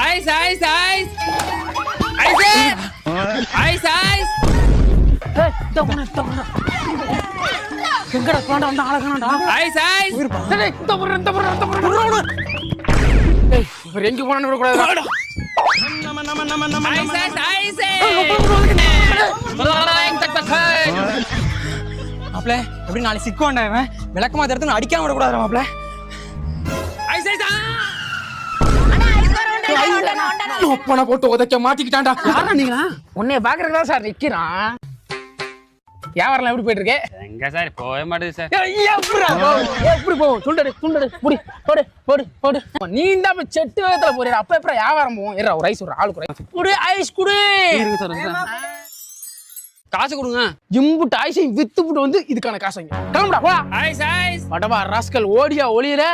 Ice ice ice ice ice ice எங்கடா போண்டா வந்து ஆளகானடா ice ice டேய் இந்த போற டேய் இவர் எங்க போறானே விட கூடாது ஐஸ் ஐஸ் ஐஸ் மாப்ள எப்படி நாளை சிக்குவான்டா இவன் விளக்கமா தரத்து அடிக்காம விட கூடாது மாப்ள ஐஸ் ஐஸ் ஒப்பனை போட்டு உதைக்க மாட்டிக்கிட்டான்டா யாரா நீங்களா உன்னைய பாக்குறதுக்கு தான் சார் நிக்கிறான். வியாபாரம் எப்படி போயிட்டு இருக்கு? எங்க சார் போக மாட்டேது சார். எப்படி போகும்? துண்டடு புடி போடு போடு போடு. நீ தான் இப்ப செட்டு வேகத்துல போறியா? அப்ப எப்ப வியாபாரம் போகும்? ஏறா ஒரு ஐஸ் ஒரு ஆளுக்கு ஒரு குடு ஐஸ் குடு. இருங்க சார் காசு கொடுங்க. இம்புட்டு ஐஸை வித்துப்புட்டு வந்து இதுக்கான காசு வாங்கி கிளம்புடா வா. ஐஸ் ஐஸ் படவா ராஸ்கல் ஓடியா ஒளியற